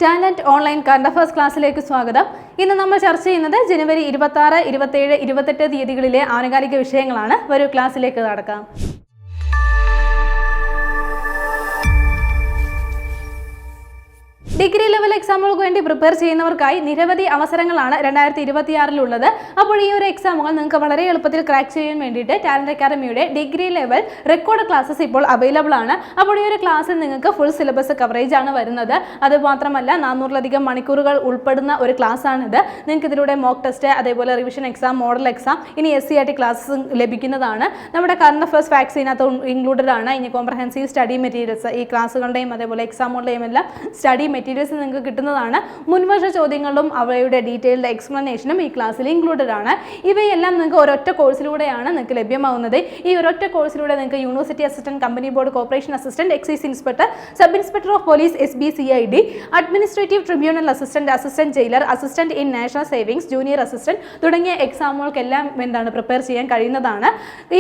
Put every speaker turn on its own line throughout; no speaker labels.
Talent online current affairs ക്ലാസ്സിലേക്ക് സ്വാഗതം. ഇന്ന് നമ്മൾ ചർച്ച ചെയ്യുന്നത് ജനുവരി 26, 27, 28 തീയതികളിലെ ആനുകാലിക വിഷയങ്ങളാണ്. വരൂ ക്ലാസ്സിലേക്ക് കടക്കാം. ഡിഗ്രി ലെവൽ എക്സാമുകൾക്ക് വേണ്ടി പ്രിപ്പയർ ചെയ്യുന്നവർക്കായി നിരവധി അവസരങ്ങളാണ് 2026 അപ്പോൾ ഈ ഒരു എക്സാമുകൾ നിങ്ങൾക്ക് വളരെ എളുപ്പത്തിൽ ക്രാക്ക് ചെയ്യാൻ വേണ്ടിയിട്ട് ടാലന്റ് അക്കാദമിയുടെ ഡിഗ്രി ലെവൽ റെക്കോർഡ് ക്ലാസ്സസ് ഇപ്പോൾ അവൈലബിൾ ആണ്. അപ്പോൾ ഈ ഒരു ക്ലാസ്സിൽ നിങ്ങൾക്ക് ഫുൾ സിലബസ് കവറേജ് ആണ് വരുന്നത്. അതുമാത്രമല്ല 400-ലധികം മണിക്കൂറുകൾ ഉൾപ്പെടുന്ന ഒരു ക്ലാസ് ആണിത്. നിങ്ങൾക്ക് ഇതിലൂടെ മോക്ക് ടെസ്റ്റ്, അതേപോലെ റിവിഷൻ എക്സാം, മോഡൽ എക്സാം, ഇനി SCRT ക്ലാസ്സസ് ലഭിക്കുന്നതാണ്. നമ്മുടെ കറണ്ട് അഫയേഴ്സ് ഫാക്ട്സ് ഇതിനകത്ത് ഇൻക്ലൂഡഡ് ആണ്. ഇനി കോംപ്രഹെൻസീവ് സ്റ്റഡി മെറ്റീരിയൽസ്, ഈ ക്ലാസ്സുകളുടെയും അതേപോലെ എക്സാമുകളുടെയും എല്ലാം സ്റ്റഡി മെറ്റീരിയൽസ് നിങ്ങൾക്ക് കിട്ടുന്നതാണ്. മുൻവർഷ ചോദ്യങ്ങളും അവയുടെ ഡീറ്റെയിൽഡ് എക്സ്പ്ലനേഷനും ഈ ക്ലാസ്സിൽ ഇൻക്ലൂഡഡ് ആണ്. ഇവയെല്ലാം നിങ്ങൾക്ക് ഒരൊറ്റ കോഴ്സിലൂടെയാണ് നിങ്ങൾക്ക് ലഭ്യമാവുന്നത്. ഈ ഒരൊറ്റ കോഴ്സിലൂടെ നിങ്ങൾക്ക് university assistant, company board corporation assistant, excise inspector, sub inspector of police SBCID, administrative tribunal assistant, assistant jailer, assistant in national savings, junior assistant തുടങ്ങിയ എക്സാമുകൾക്കെല്ലാം പ്രിപ്പയർ ചെയ്യാൻ കഴിയുന്നതാണ്.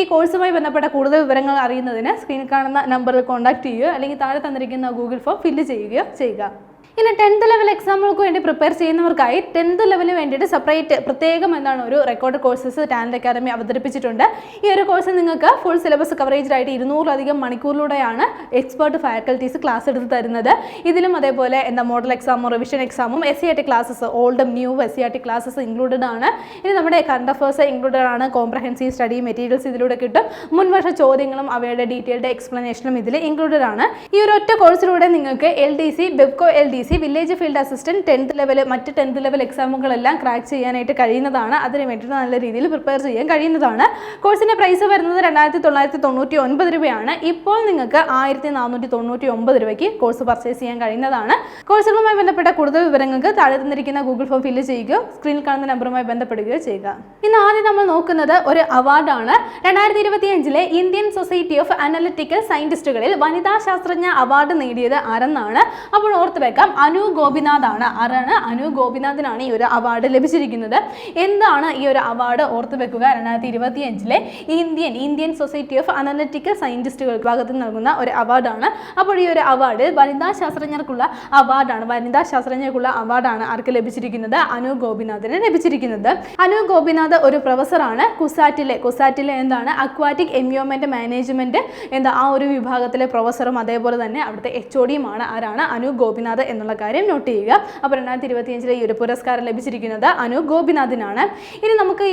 ഈ കോഴ്സുമായി ബന്ധപ്പെട്ട കൂടുതൽ വിവരങ്ങൾ അറിയുന്നതിന് സ്ക്രീനിൽ കാണുന്ന നമ്പറിൽ കോൺടാക്ട് ചെയ്യുകയോ അല്ലെങ്കിൽ താഴെ തന്നിരിക്കുന്ന ഗൂഗിൾ ഫോം ഫില്ല് ചെയ്യുകയോ ചെയ്യുക. ഇനി 10th ലെവൽ എക്സാമുകൾക്ക് വേണ്ടി പ്രിപ്പയർ ചെയ്യുന്നവർക്കായി 10th ലെവലിന് വേണ്ടിയിട്ട് സെപ്പറേറ്റ് പ്രത്യേകം ഒരു റെക്കോർഡ് കോഴ്സസ് ടാലന്റ് അക്കാദമി അവതരിപ്പിച്ചിട്ടുണ്ട്. ഈ ഒരു കോഴ്സിൽ നിങ്ങൾക്ക് ഫുൾ സിലബസ് കവറേജിലായിട്ട് 200-ലധികം മണിക്കൂറിലൂടെയാണ് എക്സ്പേർട്ട് ഫാക്കൽറ്റീസ് ക്ലാസ് എടുത്ത് തരുന്നത്. ഇതിലും അതേപോലെ മോഡൽ എക്സാമും റിവിഷൻ എക്സാമും SCRT ക്ലാസ്സസ്, ഓൾഡും ന്യൂ SCRT ക്ലാസ്സസ് ഇൻക്ലൂഡഡ് ആണ്. ഇനി നമ്മുടെ കറണ്ട് അഫയേഴ്സ് ഇൻക്ലൂഡഡ് ആണ്. കോംപ്രഹെൻസീവ് സ്റ്റഡി മെറ്റീരിയൽസ് ഇതിലൂടെ കിട്ടും. മുൻവർഷ ചോദ്യങ്ങളും അവയുടെ ഡീറ്റെയിൽഡ് എക്സ്പ്ലനേഷനും ഇതിൽ ഇൻക്ലൂഡഡ് ആണ്. ഈ ഒരു ഒറ്റ കോഴ്സിലൂടെ നിങ്ങൾക്ക് LDC, Bevco LDC, village field assistant, 10th level, മറ്റ് 10th ലെവൽ എക്സാമുകളെല്ലാം ക്രാക്ക് ചെയ്യാനായിട്ട് കഴിയുന്നതാണ്. അതിന് വേണ്ടിയിട്ട് നല്ല രീതിയിൽ പ്രിപ്പയർ ചെയ്യാൻ കഴിയുന്നതാണ്. കോഴ്സിന്റെ പ്രൈസ് വരുന്നത് 2999 രൂപയാണ്. ഇപ്പോൾ നിങ്ങൾക്ക് 1499 രൂപയ്ക്ക് കോഴ്സ് പർച്ചേസ് ചെയ്യാൻ കഴിയുന്നതാണ്. കോഴ്സുകളുമായി ബന്ധപ്പെട്ട കൂടുതൽ വിവരങ്ങൾക്ക് താഴെ തന്നിരിക്കുന്ന ഗൂഗിൾ ഫോം ഫില്ല് ചെയ്യുകയോ സ്ക്രീനിൽ കാണുന്ന നമ്പറുമായി ബന്ധപ്പെടുകയോ ചെയ്യുക. ഇന്ന് ആദ്യം നമ്മൾ നോക്കുന്നത് ഒരു അവാർഡാണ്. 2025 ഇന്ത്യൻ സൊസൈറ്റി ഓഫ് അനലിറ്റിക്കൽ സയന്റിസ്റ്റുകളിൽ വനിതാ ശാസ്ത്രജ്ഞ അവാർഡ് നേടിയത് ആരെന്നാണ്. അപ്പോൾ ഓർത്ത് വെക്കാം, അനു ഗോപിനാഥ് ആണ്. ആരാണ്? അനു ഗോപിനാഥിനാണ് ഈ ഒരു അവാർഡ് ലഭിച്ചിരിക്കുന്നത്. എന്താണ് ഈ ഒരു അവാർഡ്? ഓർത്ത് വെക്കുക, 2025 ഇന്ത്യൻ സൊസൈറ്റി ഓഫ് അനലിറ്റിക്കൽ സയന്റിസ്റ്റുകൾ വിഭാഗത്തിൽ നൽകുന്ന ഒരു അവാർഡാണ്. അപ്പോൾ ഈ ഒരു അവാർഡ് വനിതാ ശാസ്ത്രജ്ഞർക്കുള്ള അവാർഡാണ്. ആർക്ക് ലഭിച്ചിരിക്കുന്നത്? അനു ഗോപിനാഥിന് ലഭിച്ചിരിക്കുന്നത്. അനു ഗോപിനാഥ് ഒരു പ്രൊഫസറാണ്. കുസാറ്റിലെ എന്താണ് അക്വാറ്റിക് എൻവയോൺമെന്റ് മാനേജ്മെന്റ് ആ ഒരു വിഭാഗത്തിലെ പ്രൊഫസറും അതേപോലെ തന്നെ അവിടുത്തെ HOD-യുമാണ്. ആരാണ്? അനു ഗോപിനാഥ് എന്നുള്ള കാര്യം നോട്ട് ചെയ്യുക. അപ്പോൾ 2025 ഈ ഒരു പുരസ്കാരം ലഭിച്ചിരിക്കുന്നത് അനു ഗോപിനാഥിനാണ്. ഇനി നമുക്ക്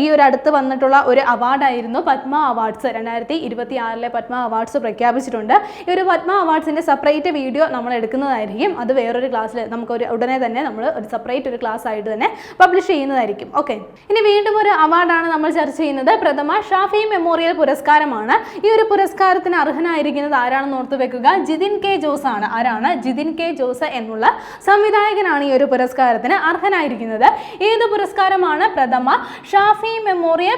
ഈ ഒരു അടുത്ത് വന്നിട്ടുള്ള ഒരു അവാർഡായിരുന്നു പത്മ അവാർഡ്സ്. 2026 പത്മ അവാർഡ്സ് പ്രഖ്യാപിച്ചിട്ടുണ്ട്. ഈ ഒരു പത്മ അവാർഡ്സിന്റെ സെപ്പറേറ്റ് വീഡിയോ നമ്മൾ എടുക്കുന്നതായിരിക്കും. അത് വേറൊരു ക്ലാസ്സിൽ നമുക്ക് ഉടനെ തന്നെ നമ്മൾ ഒരു സെപ്പറേറ്റ് ഒരു ക്ലാസ് ആയിട്ട് തന്നെ പബ്ലിഷ് ചെയ്യുന്നതായിരിക്കും. ഓക്കെ, ഇനി വീണ്ടും ഒരു അവാർഡാണ് നമ്മൾ ചർച്ച ചെയ്യുന്നത്. പ്രഥമ ഷാഫി മെമ്മോറിയൽ പുരസ്കാരമാണ്. ഈ ഒരു പുരസ്കാരത്തിന് അർഹനായിരിക്കുന്നത് ആരാണെന്ന് ഓർത്ത് വെക്കുക, ജിതിൻ K. ജോസ് ആണ്. ആരാണ്? ജിതിൻ K. ജോസ് എന്നുള്ള സംവിധായകനാണ് ഈ ഒരു പുരസ്കാരത്തിന് അർഹനായിരിക്കുന്നത്. ഏത് പുരസ്കാരമാണ്? പ്രഥമ ഷാഫി മെമ്മോറിയൽ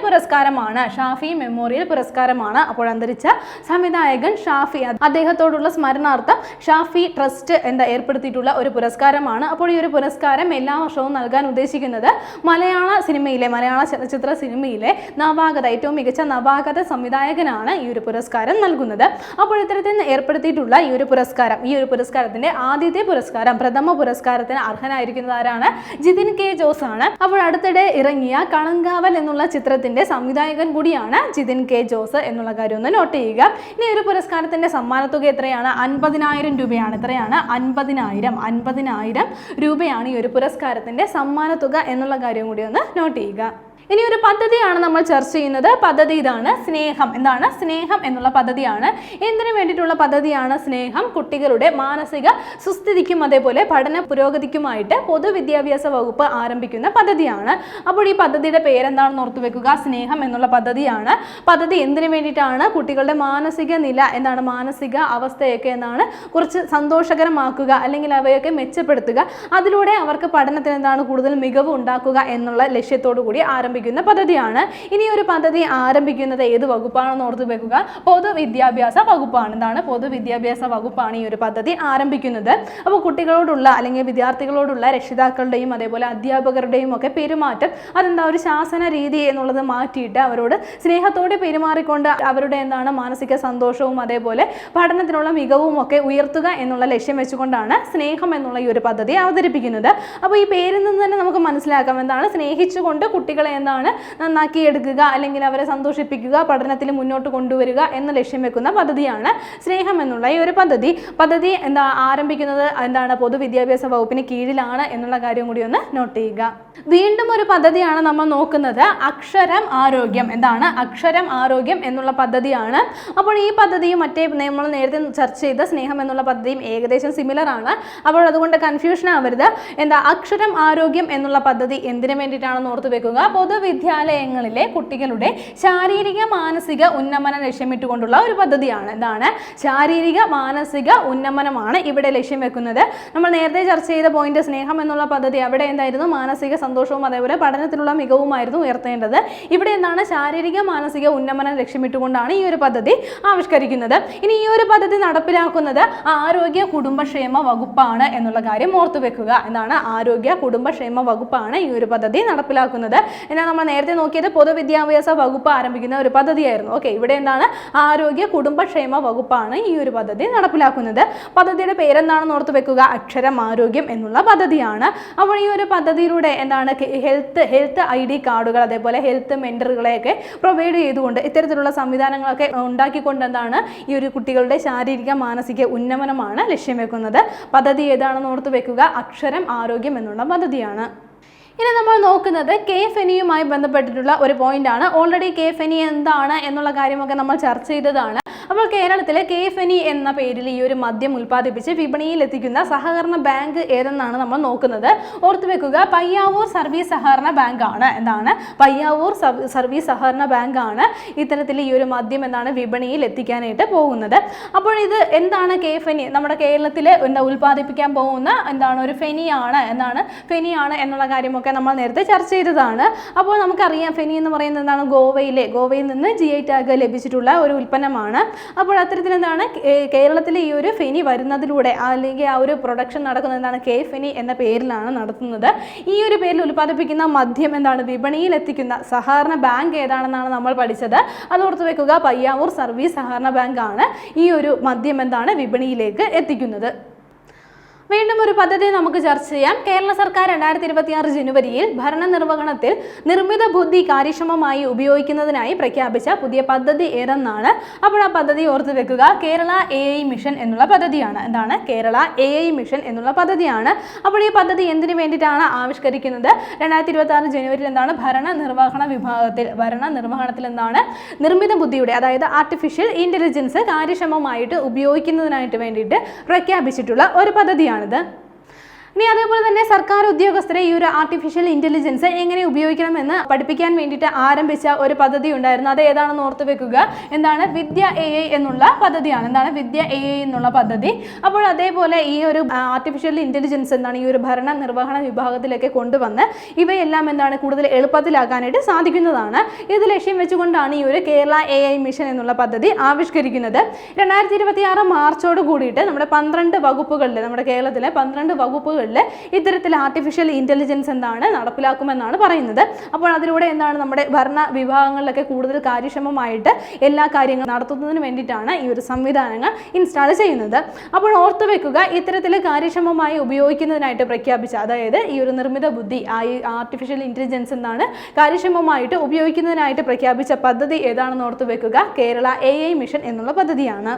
പുരസ്കാരമാണ്. അപ്പോൾ അന്തരിച്ച സംവിധായകൻ ഷാഫി, അദ്ദേഹത്തോടുള്ള സ്മരണാർത്ഥം ഷാഫി ട്രസ്റ്റ് ഏർപ്പെടുത്തിയിട്ടുള്ള ഒരു പുരസ്കാരമാണ്. അപ്പോൾ ഈ ഒരു പുരസ്കാരം എല്ലാ വർഷവും നൽകാൻ ഉദ്ദേശിക്കുന്നത് മലയാള ചലച്ചിത്ര സിനിമയിലെ ഏറ്റവും മികച്ച നവാഗത സംവിധായകനാണ് ഈ ഒരു പുരസ്കാരം നൽകുന്നത്. അപ്പോൾ ഇത്തരത്തിൽ ഏർപ്പെടുത്തിയിട്ടുള്ള ഈ ഒരു പുരസ്കാരത്തിന്റെ ആദ്യത്തെ പുരസ്കാരം, പ്രഥമ പുരസ്കാരത്തിന് അർഹനായിരിക്കുന്നത് ആരാണ്? ജിതിൻ K. ജോസ് ആണ്. അപ്പോൾ അടുത്തിടെ ഇറങ്ങിയ കളങ്കാവൽ എന്നുള്ള ചിത്രത്തിന്റെ സംവിധായകൻ കൂടിയാണ് ജിതിൻ K. ജോസ് എന്നുള്ള കാര്യം ഒന്ന് നോട്ട് ചെയ്യുക. ഇനി ഒരു പുരസ്കാരത്തിന്റെ സമ്മാനത്തുക എത്രയാണ്? 50,000 രൂപയാണ്. എത്രയാണ്? 50,000 രൂപയാണ് ഈ ഒരു പുരസ്കാരത്തിന്റെ സമ്മാനത്തുക എന്നുള്ള കാര്യം കൂടി ഒന്ന് നോട്ട് ചെയ്യുക. ഇനി ഒരു പദ്ധതിയാണ് നമ്മൾ ചർച്ച ചെയ്യുന്നത്. പദ്ധതി ഇതാണ്, സ്നേഹം. എന്താണ്? സ്നേഹം എന്നുള്ള പദ്ധതിയാണ്. എന്തിനു വേണ്ടിയിട്ടുള്ള പദ്ധതിയാണ് സ്നേഹം? കുട്ടികളുടെ മാനസിക സുസ്ഥിതിക്കും അതേപോലെ പഠന പുരോഗതിക്കുമായിട്ട് പൊതുവിദ്യാഭ്യാസ വകുപ്പ് ആരംഭിക്കുന്ന പദ്ധതിയാണ്. അപ്പോൾ ഈ പദ്ധതിയുടെ പേരെന്താണെന്ന് ഓർത്തു വെക്കുക, സ്നേഹം എന്നുള്ള പദ്ധതിയാണ്. പദ്ധതി എന്തിനു വേണ്ടിയിട്ടാണ്? കുട്ടികളുടെ മാനസിക നില മാനസിക അവസ്ഥയൊക്കെ കുറച്ച് സന്തോഷകരമാക്കുക, അല്ലെങ്കിൽ അവയൊക്കെ മെച്ചപ്പെടുത്തുക, അതിലൂടെ അവർക്ക് പഠനത്തിന് കൂടുതൽ മികവ് ഉണ്ടാക്കുക എന്നുള്ള ലക്ഷ്യത്തോടു കൂടി ആരംഭിക്കുന്ന ആരംഭിക്കുന്ന പദ്ധതിയാണ്. ഇനി ഒരു പദ്ധതി ആരംഭിക്കുന്നത് ഏത് വകുപ്പാണെന്ന് ഓർത്തു വെക്കുക, പൊതുവിദ്യാഭ്യാസ വകുപ്പാണ്. എന്താണ്? പൊതുവിദ്യാഭ്യാസ വകുപ്പാണ് ഈ ഒരു പദ്ധതി ആരംഭിക്കുന്നത്. അപ്പോൾ കുട്ടികളോടുള്ള അല്ലെങ്കിൽ വിദ്യാർത്ഥികളോടുള്ള രക്ഷിതാക്കളുടെയും അതേപോലെ അധ്യാപകരുടെയും ഒക്കെ പെരുമാറ്റം അതെന്താ ഒരു ശാസന രീതി എന്നുള്ളത് മാറ്റിയിട്ട് അവരോട് സ്നേഹത്തോടെ പെരുമാറിക്കൊണ്ട് അവരുടെ എന്താണ് മാനസിക സന്തോഷവും അതേപോലെ പഠനത്തിനുള്ള മികവും ഒക്കെ ഉയർത്തുക എന്നുള്ള ലക്ഷ്യം വെച്ചുകൊണ്ടാണ് സ്നേഹം എന്നുള്ള ഈ ഒരു പദ്ധതി അവതരിപ്പിക്കുന്നത്. അപ്പോൾ ഈ പേരിൽ നിന്ന് തന്നെ നമുക്ക് മനസ്സിലാക്കാം എന്താണ് സ്നേഹിച്ചുകൊണ്ട് കുട്ടികളെ എന്താണ് നന്നാക്കി എടുക്കുക അല്ലെങ്കിൽ അവരെ സന്തോഷിപ്പിക്കുക, പഠനത്തിൽ മുന്നോട്ട് കൊണ്ടുവരിക എന്ന ലക്ഷ്യം വെക്കുന്ന പദ്ധതിയാണ് സ്നേഹം എന്നുള്ള ഈ ഒരു പദ്ധതി എന്താ ആരംഭിക്കുന്നത് എന്താണ് പൊതുവിദ്യാഭ്യാസ വകുപ്പിന് കീഴിലാണ് എന്നുള്ള കാര്യം കൂടി ഒന്ന് നോട്ട് ചെയ്യുക. വീണ്ടും ഒരു പദ്ധതിയാണ് നമ്മൾ നോക്കുന്നത്, അക്ഷരം ആരോഗ്യം. എന്താണ്? അക്ഷരം ആരോഗ്യം എന്നുള്ള പദ്ധതിയാണ്. അപ്പോൾ ഈ പദ്ധതിയും മറ്റേ നമ്മൾ നേരത്തെ ചർച്ച ചെയ്ത സ്നേഹം എന്നുള്ള പദ്ധതിയും ഏകദേശം സിമിലർ ആണ്. അപ്പോൾ അതുകൊണ്ട് കൺഫ്യൂഷൻ ആവരുത്. എന്താ അക്ഷരം ആരോഗ്യം എന്നുള്ള പദ്ധതി എന്തിനു വേണ്ടിയിട്ടാണെന്ന് ഓർത്തു വെക്കുക, പൊതുവിദ്യാലയങ്ങളിലെ കുട്ടികളുടെ ശാരീരിക മാനസിക ഉന്നമനം ലക്ഷ്യമിട്ടുകൊണ്ടുള്ള ഒരു പദ്ധതിയാണ്. എന്താണ്? ശാരീരിക മാനസിക ഉന്നമനമാണ് ഇവിടെ ലക്ഷ്യം വെക്കുന്നത്. നമ്മൾ നേരത്തെ ചർച്ച ചെയ്ത പോയിന്റ് സ്നേഹം എന്നുള്ള പദ്ധതി അവിടെ എന്തായിരുന്നു? മാനസിക സന്തോഷവും അതേപോലെ പഠനത്തിലുള്ള മികവുമായിരുന്നു ഉയർത്തേണ്ടത്. ഇവിടെ എന്താണ്? ശാരീരിക മാനസിക ഉന്നമനം ലക്ഷ്യമിട്ടുകൊണ്ടാണ് ഈ ഒരു പദ്ധതി ആവിഷ്കരിക്കുന്നത്. ഇനി ഈ ഒരു പദ്ധതി നടപ്പിലാക്കുന്നത് ആരോഗ്യ കുടുംബക്ഷേമ വകുപ്പാണ് എന്നുള്ള കാര്യം ഓർത്തു വെക്കുക. എന്താണ്? ആരോഗ്യ കുടുംബക്ഷേമ വകുപ്പാണ് ഈ ഒരു പദ്ധതി നടപ്പിലാക്കുന്നത്. എന്നാൽ നമ്മൾ നേരത്തെ നോക്കിയത് പൊതുവിദ്യാഭ്യാസ വകുപ്പ് ആരംഭിക്കുന്ന ഒരു പദ്ധതിയായിരുന്നു. ഓക്കെ, ഇവിടെ എന്താണ്? ആരോഗ്യ കുടുംബക്ഷേമ വകുപ്പാണ് ഈ ഒരു പദ്ധതി നടപ്പിലാക്കുന്നത്. പദ്ധതിയുടെ പേരെന്താണെന്ന് ഓർത്തു വെക്കുക, അക്ഷരം ആരോഗ്യം എന്നുള്ള പദ്ധതിയാണ്. അപ്പോൾ ഈ ഒരു പദ്ധതിയിലൂടെ എന്താണ് ഹെൽത്ത് ID കാർഡുകൾ അതേപോലെ ഹെൽത്ത് മെന്ററുകളെയൊക്കെ പ്രൊവൈഡ് ചെയ്തുകൊണ്ട് ഇത്തരത്തിലുള്ള സംവിധാനങ്ങളൊക്കെ ഉണ്ടാക്കിക്കൊണ്ട് എന്താണ് ഈ ഒരു കുട്ടികളുടെ ശാരീരിക മാനസിക ഉന്നമനമാണ് ലക്ഷ്യം വെക്കുന്നത്. പദ്ധതി ഏതാണെന്ന് ഓർത്തു വെക്കുക, അക്ഷരം ആരോഗ്യം എന്നുള്ള പദ്ധതിയാണ്. ഇനി നമ്മൾ നോക്കുന്നത് KFNയുമായി ബന്ധപ്പെട്ടിട്ടുള്ള ഒരു പോയിന്റ് ആണ്. ഓൾറെഡി KFNE എന്താണ് എന്നുള്ള കാര്യമൊക്കെ നമ്മൾ ചർച്ച ചെയ്തതാണ്. അപ്പോൾ കേരളത്തിലെ KFNE എന്ന പേരിൽ ഈ ഒരു മദ്യം ഉൽപ്പാദിപ്പിച്ച് വിപണിയിൽ എത്തിക്കുന്ന സഹകരണ ബാങ്ക് ഏതെന്നാണ് നമ്മൾ നോക്കുന്നത്. ഓർത്തു വെക്കുക, പയ്യാവൂർ സർവീസ് സഹകരണ ബാങ്ക് ആണ്. എന്താണ്? പയ്യാവൂർ സർവീസ് സഹകരണ ബാങ്ക് ആണ് ഇത്തരത്തിൽ ഈ ഒരു മദ്യം എന്താണ് വിപണിയിൽ എത്തിക്കാനായിട്ട് പോകുന്നത്. അപ്പോൾ ഇത് എന്താണ് KFNE? നമ്മുടെ കേരളത്തിൽ എന്താ ഉൽപ്പാദിപ്പിക്കാൻ പോകുന്ന എന്താണ് ഒരു ഫെനിയാണ്. എന്താണ് ഫെനിയാണ് എന്നുള്ള കാര്യമൊക്കെ നമ്മൾ നേരത്തെ ചർച്ച ചെയ്തതാണ്. അപ്പോൾ നമുക്കറിയാം ഫെനി എന്ന് പറയുന്നത് എന്താണ്? ഗോവയിൽ നിന്ന് GI ടാഗ് ലഭിച്ചിട്ടുള്ള ഒരു ഉൽപ്പന്നമാണ്. അപ്പോൾ അത്തരത്തിൽ എന്താണ് കേരളത്തിൽ ഈ ഒരു ഫെനി വരുന്നതിലൂടെ അല്ലെങ്കിൽ ആ ഒരു പ്രൊഡക്ഷൻ നടക്കുന്നത് എന്താണ്? KFNE എന്ന പേരിലാണ് നടത്തുന്നത്. ഈ ഒരു പേരിൽ ഉൽപ്പാദിപ്പിക്കുന്ന മദ്യം എന്താണ് വിപണിയിൽ എത്തിക്കുന്ന സഹകരണ ബാങ്ക് ഏതാണെന്നാണ് നമ്മൾ പഠിച്ചത്. അത് ഓർത്തു വെക്കുക, പയ്യാവൂർ സർവീസ് സഹകരണ ബാങ്ക് ആണ് ഈ ഒരു മദ്യം എന്താണ് വിപണിയിലേക്ക് എത്തിക്കുന്നത്. വീണ്ടും ഒരു പദ്ധതി നമുക്ക് ചർച്ച ചെയ്യാം. കേരള സർക്കാർ 2026 ജനുവരിയിൽ ഭരണനിർവഹണത്തിൽ നിർമ്മിത ബുദ്ധി കാര്യക്ഷമമായി ഉപയോഗിക്കുന്നതിനായി പ്രഖ്യാപിച്ച പുതിയ പദ്ധതി ഏതെന്നാണ്. അപ്പോൾ ആ പദ്ധതി ഓർത്തു വെക്കുക, കേരള AI മിഷൻ എന്നുള്ള പദ്ധതിയാണ്. എന്താണ്? കേരള AI മിഷൻ എന്നുള്ള പദ്ധതിയാണ്. അപ്പോൾ ഈ പദ്ധതി എന്തിനു വേണ്ടിയിട്ടാണ് ആവിഷ്കരിക്കുന്നത്? 2026 ജനുവരിയിൽ എന്താണ് ഭരണനിർവഹണത്തിൽ എന്താണ് നിർമ്മിത ബുദ്ധിയുടെ അതായത് ആർട്ടിഫിഷ്യൽ ഇന്റലിജൻസ് കാര്യക്ഷമമായിട്ട് ഉപയോഗിക്കുന്നതിനായിട്ട് വേണ്ടിയിട്ട് പ്രഖ്യാപിച്ചിട്ടുള്ള ഒരു പദ്ധതിയാണ്. ഇനി അതേപോലെ തന്നെ സർക്കാർ ഉദ്യോഗസ്ഥരെ ഈ ഒരു ആർട്ടിഫിഷ്യൽ ഇന്റലിജൻസ് എങ്ങനെ ഉപയോഗിക്കണമെന്ന് പഠിപ്പിക്കാൻ വേണ്ടിയിട്ട് ആരംഭിച്ച ഒരു പദ്ധതി ഉണ്ടായിരുന്നു. അത് ഏതാണെന്ന് ഓർത്തു വെക്കുക, എന്താണ്? വിദ്യ AI എന്നുള്ള പദ്ധതിയാണ്. എന്താണ്? വിദ്യ AI എന്നുള്ള പദ്ധതി. അപ്പോൾ അതേപോലെ ഈ ഒരു ആർട്ടിഫിഷ്യൽ ഇന്റലിജൻസ് എന്താണ് ഈ ഒരു ഭരണ നിർവഹണ വിഭാഗത്തിലേക്ക് കൊണ്ടുവന്ന് ഇവയെല്ലാം എന്താണ് കൂടുതൽ എളുപ്പത്തിലാക്കാനായിട്ട് സാധിക്കുന്നതാണ്. ഇത് ലക്ഷ്യം വെച്ചുകൊണ്ടാണ് ഈ ഒരു കേരള AI മിഷൻ എന്നുള്ള പദ്ധതി ആവിഷ്കരിക്കുന്നത്. 2026 മാർച്ചോട് കൂടിയിട്ട് നമ്മുടെ 12 വകുപ്പുകളിൽ നമ്മുടെ കേരളത്തിലെ 12 വകുപ്പുകൾ ഇത്തരത്തിൽ ആർട്ടിഫിഷ്യൽ ഇന്റലിജൻസ് എന്താണ് നടപ്പിലാക്കുമെന്നാണ് പറയുന്നത്. അപ്പോൾ അതിലൂടെ എന്താണ് നമ്മുടെ ഭരണ വിഭാഗങ്ങളിലൊക്കെ കൂടുതൽ കാര്യക്ഷമമായിട്ട് എല്ലാ കാര്യങ്ങളും നടത്തുന്നതിന് വേണ്ടിയിട്ടാണ് ഈ ഒരു സംവിധാനങ്ങൾ ഇൻസ്റ്റാൾ ചെയ്യുന്നത്. അപ്പോൾ ഓർത്തു വെക്കുക, ഇത്തരത്തിൽ കാര്യക്ഷമമായി ഉപയോഗിക്കുന്നതിനായിട്ട് പ്രഖ്യാപിച്ച അതായത് ഈ ഒരു നിർമ്മിത ബുദ്ധി ആർട്ടിഫിഷ്യൽ ഇന്റലിജൻസ് എന്താണ് കാര്യക്ഷമമായിട്ട് ഉപയോഗിക്കുന്നതിനായിട്ട് പ്രഖ്യാപിച്ച പദ്ധതി ഏതാണെന്ന് ഓർത്തു വെക്കുക, കേരള AI മിഷൻ എന്നുള്ള പദ്ധതിയാണ്.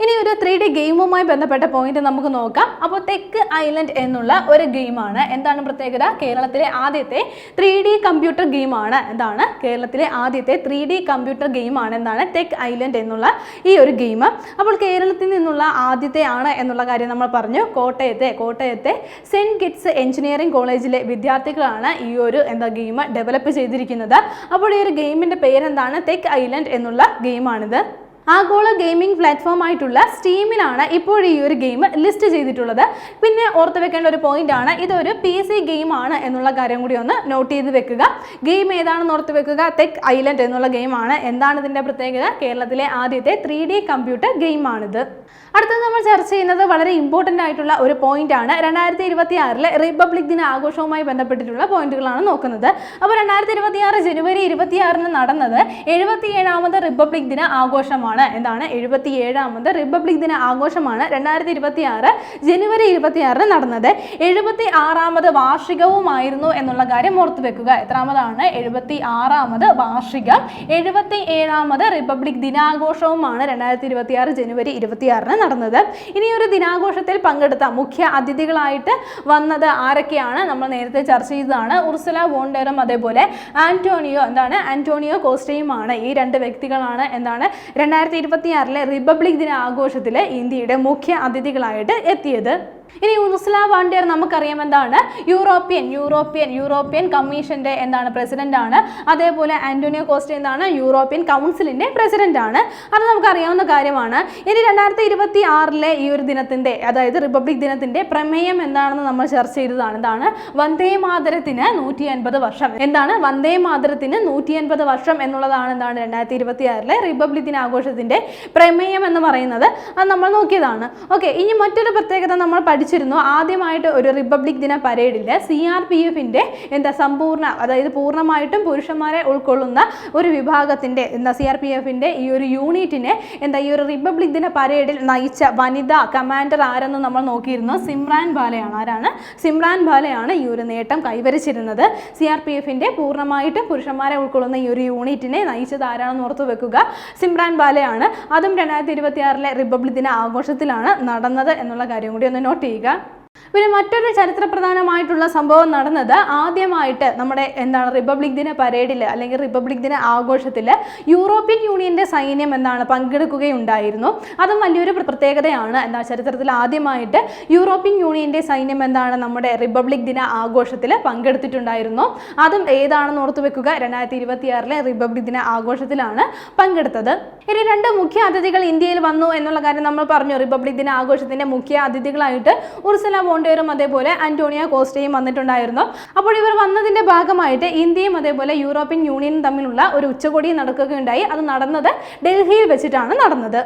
ഇനി ഒരു 3D ഗെയിമുമായി ബന്ധപ്പെട്ട പോയിന്റ് നമുക്ക് നോക്കാം. അപ്പോൾ ടെക് ഐലൻഡ് എന്നുള്ള ഒരു ഗെയിമാണ്. എന്താണ് പ്രത്യേകത? കേരളത്തിലെ ആദ്യത്തെ 3D കമ്പ്യൂട്ടർ ഗെയിമാണ്. എന്താണ്? കേരളത്തിലെ ആദ്യത്തെ 3D കമ്പ്യൂട്ടർ ഗെയിമാണ് എന്താണ് ടെക് ഐലൻഡ് എന്നുള്ള ഈ ഒരു ഗെയിം. അപ്പോൾ കേരളത്തിൽ നിന്നുള്ള ആദ്യത്തെ ആണ് എന്നുള്ള കാര്യം നമ്മൾ പറഞ്ഞു. കോട്ടയത്തെ സെന്റ് കിറ്റ്സ് എഞ്ചിനീയറിംഗ് കോളേജിലെ വിദ്യാർത്ഥികളാണ് ഈ ഒരു ഗെയിം ഡെവലപ്പ് ചെയ്തിരിക്കുന്നത്. അപ്പോൾ ഈ ഒരു ഗെയിമിൻ്റെ പേരെന്താണ്? ടെക് ഐലൻഡ് എന്നുള്ള ഗെയിമാണിത്. ആഗോള ഗെയിമിംഗ് പ്ലാറ്റ്ഫോം ആയിട്ടുള്ള സ്റ്റീമിലാണ് ഇപ്പോൾ ഈ ഒരു ഗെയിം ലിസ്റ്റ് ചെയ്തിട്ടുള്ളത്. പിന്നെ ഓർത്ത് വെക്കേണ്ട ഒരു പോയിന്റ് ആണ്, ഇതൊരു PC ഗെയിമാണ് എന്നുള്ള കാര്യം കൂടി ഒന്ന് നോട്ട് ചെയ്ത് വെക്കുക. ഗെയിം ഏതാണെന്ന് ഓർത്ത് വെക്കുക, ടെക് ഐലൻഡ് എന്നുള്ള ഗെയിമാണ്. എന്താണ് ഇതിന്റെ പ്രത്യേകത? കേരളത്തിലെ ആദ്യത്തെ 3D കമ്പ്യൂട്ടർ ഗെയിമാണിത്. അടുത്തത് നമ്മൾ ചർച്ച ചെയ്യുന്നത് വളരെ ഇമ്പോർട്ടൻ്റ് ആയിട്ടുള്ള ഒരു പോയിന്റ് ആണ്. 2026 റിപ്പബ്ലിക് ദിന ആഘോഷവുമായി ബന്ധപ്പെട്ടിട്ടുള്ള പോയിന്റുകളാണ് നോക്കുന്നത്. അപ്പോൾ 2026 ജനുവരി 26 നടന്നത് 77ാമത് റിപ്പബ്ലിക് ദിന ആഘോഷമാണ്. എന്താണ്? 77ാമത് റിപ്പബ്ലിക് ദിന ആഘോഷമാണ് 2026 ജനുവരി 26 നടന്നത്. 76ാമത് വാർഷികവുമായിരുന്നു എന്നുള്ള കാര്യം ഓർത്തു വെക്കുക. എത്രാമതാണ്? 76ാമത് വാർഷികം. 77ാമത് റിപ്പബ്ലിക് ദിനാഘോഷവുമാണ് 2026 ജനുവരി 26 നടന്നത്. ഇനി ഒരു ദിനാഘോഷത്തിൽ പങ്കെടുത്ത മുഖ്യ അതിഥികളായിട്ട് വന്നത് ആരൊക്കെയാണ്? നമ്മൾ നേരത്തെ ചർച്ച ചെയ്തതാണ്. ഉർസുല വോൺ ഡെർ ലെയനും അതേപോലെ ആന്റോണിയോ കോസ്റ്റയുമാണ്. ഈ രണ്ട് വ്യക്തികളാണ് 2026 റിപ്പബ്ലിക് ദിന ആഘോഷത്തിൽ ഇന്ത്യയുടെ മുഖ്യ അതിഥികളായിട്ട് എത്തിയത്. ഇനി ഉർസുല വോൺ ഡെർ നമുക്കറിയാം എന്താണ്? യൂറോപ്യൻ കമ്മീഷന്റെ പ്രസിഡന്റ് ആണ്. അതേപോലെ ആന്റോണിയോ കോസ്റ്റ യൂറോപ്യൻ കൗൺസിലിന്റെ പ്രസിഡന്റ് ആണ്. അത് നമുക്കറിയാവുന്ന കാര്യമാണ്. ഇനി 2026 ഈ ഒരു ദിനത്തിന്റെ, അതായത് റിപ്പബ്ലിക് ദിനത്തിന്റെ പ്രമേയം എന്താണെന്ന് നമ്മൾ ചർച്ച ചെയ്തതാണ്. എന്താണ്? വന്ദേ മാതരത്തിന് 150 വർഷം. വന്ദേ മാതരത്തിന് 150 വർഷം എന്നുള്ളതാണ് 2026 റിപ്പബ്ലിക് ദിനാഘോഷത്തിന്റെ പ്രമേയം എന്ന് പറയുന്നത്. അത് നമ്മൾ നോക്കിയതാണ്. ഓക്കെ, ഇനി മറ്റൊരു പ്രത്യേകത നമ്മൾ പഠിച്ചിരുന്നു. ആദ്യമായിട്ട് ഒരു റിപ്പബ്ലിക് ദിന പരേഡിൽ CRPFന്റെ സമ്പൂർണ്ണ, അതായത് പൂർണ്ണമായിട്ടും പുരുഷന്മാരെ ഉൾക്കൊള്ളുന്ന ഒരു വിഭാഗത്തിന്റെ CRPFന്റെ ഈ ഒരു യൂണിറ്റിനെ ഈ ഒരു റിപ്പബ്ലിക് ദിന പരേഡിൽ നയിച്ച വനിതാ കമാൻഡർ ആരെന്ന് നമ്മൾ നോക്കിയിരുന്നു. സിമ്രാൻ ബാലയാണ്. ആരാണ്? സിമ്രാൻ ബാലയാണ് ഈ ഒരു നേട്ടം കൈവരിച്ചിരുന്നത്. CRPFന്റെ പൂർണ്ണമായിട്ടും പുരുഷന്മാരെ ഉൾക്കൊള്ളുന്ന ഈ ഒരു യൂണിറ്റിനെ നയിച്ചത് ആരാണെന്ന് ഓർത്തു വെക്കുക. സിമ്രാൻ ബാലയാണ്. അതും 2026 റിപ്പബ്ലിക് ദിന ആഘോഷത്തിലാണ് നടന്നത് എന്നുള്ള കാര്യം കൂടി ഒന്ന് നോട്ട് ചെയ്യുക. പിന്നെ മറ്റൊരു ചരിത്രപ്രധാനമായിട്ടുള്ള സംഭവം നടന്നത് ആദ്യമായിട്ട് നമ്മുടെ റിപ്പബ്ലിക് ദിന പരേഡിൽ അല്ലെങ്കിൽ റിപ്പബ്ലിക് ദിന ആഘോഷത്തിൽ യൂറോപ്യൻ യൂണിയന്റെ സൈന്യം പങ്കെടുക്കുകയുണ്ടായിരുന്നു. അതും വലിയൊരു പ്രത്യേകതയാണ്. ചരിത്രത്തിൽ ആദ്യമായിട്ട് യൂറോപ്യൻ യൂണിയന്റെ സൈന്യം നമ്മുടെ റിപ്പബ്ലിക് ദിന ആഘോഷത്തിൽ പങ്കെടുത്തിട്ടുണ്ടായിരുന്നു. അതും ഏതാണെന്ന് ഓർത്തു വെക്കുക. 2026 റിപ്പബ്ലിക് ദിന ആഘോഷത്തിലാണ് പങ്കെടുത്തത്. ഇനി രണ്ട് മുഖ്യ അതിഥികൾ ഇന്ത്യയിൽ വന്നു എന്നുള്ള കാര്യം നമ്മൾ പറഞ്ഞു. റിപ്പബ്ലിക് ദിന ആഘോഷത്തിന്റെ മുഖ്യ അതിഥികളായിട്ട് ഉർസുല വോൺ ഡെറും അതേപോലെ ആന്റോണിയോ കോസ്റ്റയും വന്നിട്ടുണ്ടായിരുന്നു. അപ്പോൾ ഇവർ വന്നതിന്റെ ഭാഗമായിട്ട് ഇന്ത്യയും അതേപോലെ യൂറോപ്യൻ യൂണിയനും തമ്മിലുള്ള ഒരു ഉച്ചകോടി നടക്കുകയുണ്ടായി. അത് നടന്നത് ഡൽഹിയിൽ വെച്ചിട്ടാണ് നടന്നത്.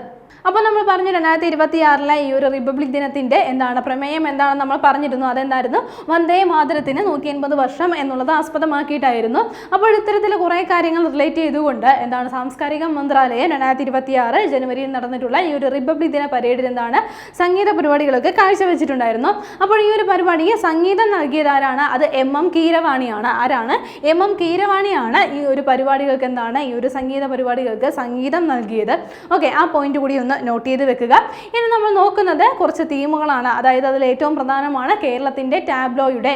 അപ്പോൾ നമ്മൾ പറഞ്ഞു 2026 ഈ ഒരു റിപ്പബ്ലിക് ദിനത്തിന്റെ പ്രമേയം എന്താണെന്ന് നമ്മൾ പറഞ്ഞിരുന്നു. അതെന്തായിരുന്നു? വന്ദേ മാതരത്തിന് 150 വർഷം എന്നുള്ളത് ആസ്പദമാക്കിയിട്ടായിരുന്നു. അപ്പോൾ ഇത്തരത്തിൽ കുറേ കാര്യങ്ങൾ റിലേറ്റ് ചെയ്തുകൊണ്ട് സാംസ്കാരിക മന്ത്രാലയം 2026 ജനുവരിയിൽ നടന്നിട്ടുള്ള ഈ ഒരു റിപ്പബ്ലിക് ദിന പരേഡിൽ സംഗീത പരിപാടികളൊക്കെ കാഴ്ചവെച്ചിട്ടുണ്ടായിരുന്നു. അപ്പോൾ ഈ ഒരു പരിപാടിക്ക് സംഗീതം നൽകിയതാരാണ്? അത് MM കീരവാണിയാണ്. ആരാണ്? MM കീരവാണിയാണ് ഈ ഒരു പരിപാടികൾക്ക് ഈ ഒരു സംഗീത പരിപാടികൾക്ക് സംഗീതം നൽകിയത്. ഓക്കെ, ആ പോയിന്റ് കൂടി ഒന്ന് നോട്ട് ചെയ്ത് വെക്കുക. ഇനി നമ്മൾ നോക്കുന്നത് കുറച്ച് തീമുകളാണ്. അതായത് അതിൽ ഏറ്റവും പ്രധാനമാണ് കേരളത്തിന്റെ ടാബ്ലോയുടെ